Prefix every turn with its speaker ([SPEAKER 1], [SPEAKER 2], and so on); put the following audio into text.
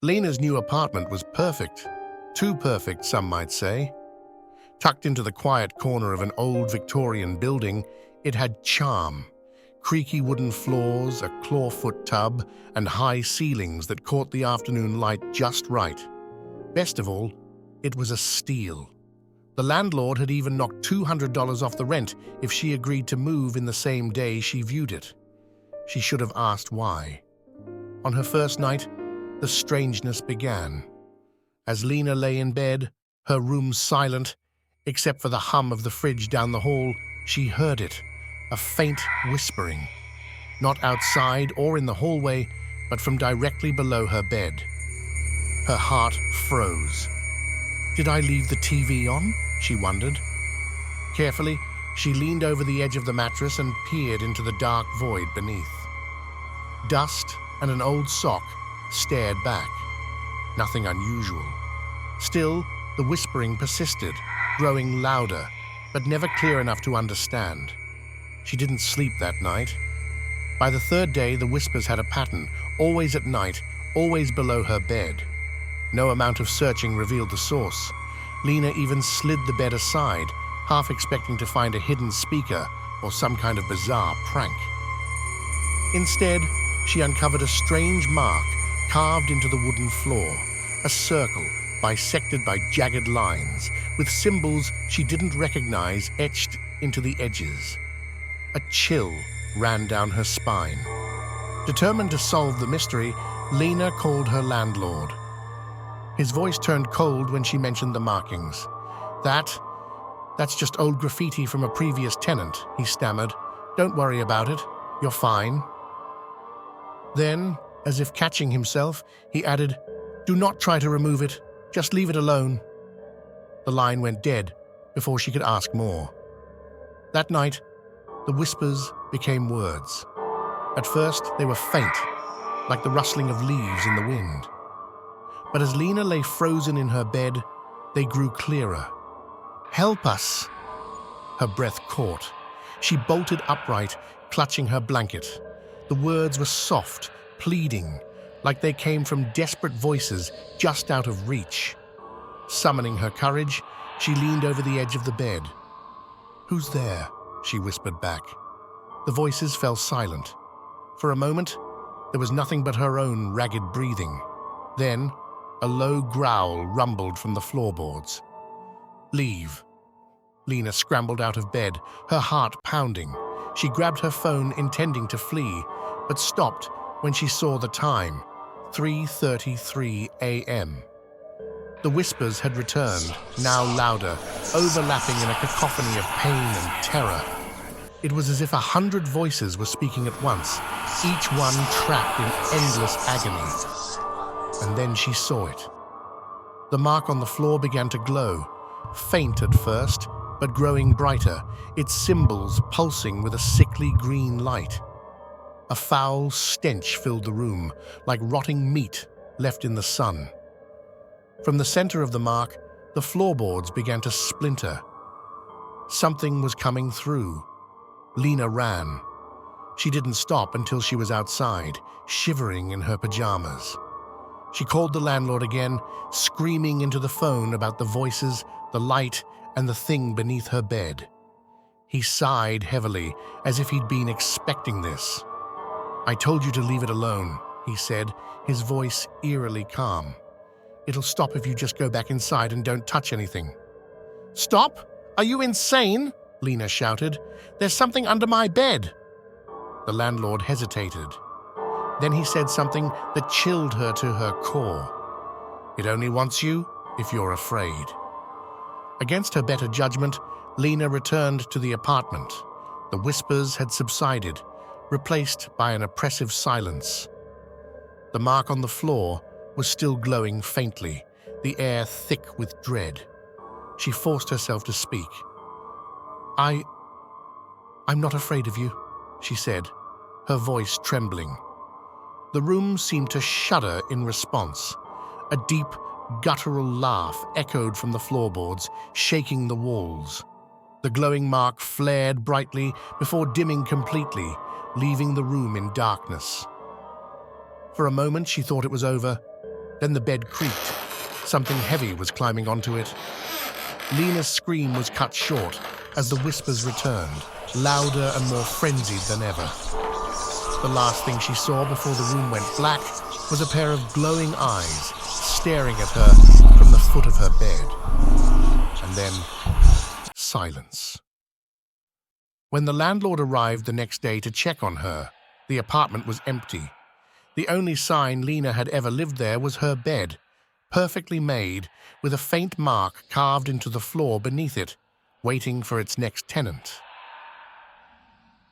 [SPEAKER 1] Lena's new apartment was perfect. Too perfect, some might say. Tucked into the quiet corner of an old Victorian building, it had charm. Creaky wooden floors, a clawfoot tub, and high ceilings that caught the afternoon light just right. Best of all, it was a steal. The landlord had even knocked $200 off the rent if she agreed to move in the same day she viewed it. She should have asked why. On her first night, the strangeness began. As Lena lay in bed, her room silent, except for the hum of the fridge down the hall, she heard it, a faint whispering. Not outside or in the hallway, but from directly below her bed. Her heart froze. Did I leave the TV on? She wondered. Carefully, she leaned over the edge of the mattress and peered into the dark void beneath. Dust and an old sock stared back. Nothing unusual. Still, the whispering persisted, growing louder, but never clear enough to understand. She didn't sleep that night. By the third day, the whispers had a pattern, always at night, always below her bed. No amount of searching revealed the source. Lena even slid the bed aside, half expecting to find a hidden speaker or some kind of bizarre prank. Instead, she uncovered a strange mark carved into the wooden floor, a circle bisected by jagged lines, with symbols she didn't recognize etched into the edges. A chill ran down her spine. Determined to solve the mystery, Lena called her landlord. His voice turned cold when she mentioned the markings. That's just old graffiti from a previous tenant, he stammered. Don't worry about it. You're fine. Then, as if catching himself, he added, do not try to remove it. Just leave it alone. The line went dead before she could ask more. That night, the whispers became words. At first, they were faint, like the rustling of leaves in the wind. But as Lena lay frozen in her bed, they grew clearer. Help us! Her breath caught. She bolted upright, clutching her blanket. The words were soft, pleading, like they came from desperate voices just out of reach. Summoning her courage, she leaned over the edge of the bed. Who's there? She whispered back. The voices fell silent. For a moment, there was nothing but her own ragged breathing. Then, a low growl rumbled from the floorboards. Leave. Lena scrambled out of bed, her heart pounding. She grabbed her phone, intending to flee, but stopped when she saw the time, 3:33 a.m. The whispers had returned, now louder, overlapping in a cacophony of pain and terror. It was as if 100 voices were speaking at once, each one trapped in endless agony. And then she saw it. The mark on the floor began to glow, faint at first, but growing brighter, its symbols pulsing with a sickly green light. A foul stench filled the room, like rotting meat left in the sun. From the center of the mark, the floorboards began to splinter. Something was coming through. Lena ran. She didn't stop until she was outside, shivering in her pajamas. She called the landlord again, screaming into the phone about the voices, the light, and the thing beneath her bed. He sighed heavily, as if he'd been expecting this. I told you to leave it alone, he said, his voice eerily calm. It'll stop if you just go back inside and don't touch anything. Stop? Are you insane? Lena shouted. There's something under my bed. The landlord hesitated. Then he said something that chilled her to her core. It only wants you if you're afraid. Against her better judgment, Lena returned to the apartment. The whispers had subsided, replaced by an oppressive silence. The mark on the floor was still glowing faintly, the air thick with dread. She forced herself to speak. I'm not afraid of you, she said, her voice trembling. The room seemed to shudder in response. A deep, guttural laugh echoed from the floorboards, shaking the walls. The glowing mark flared brightly before dimming completely, leaving the room in darkness. For a moment she thought it was over, Then the bed creaked. Something heavy was climbing onto it. Lena's scream was cut short as the whispers returned, louder and more frenzied than ever. The last thing she saw before the room went black was a pair of glowing eyes staring at her from the foot of her bed. And then, silence. When the landlord arrived the next day to check on her, the apartment was empty. The only sign Lena had ever lived there was her bed, perfectly made, with a faint mark carved into the floor beneath it, waiting for its next tenant.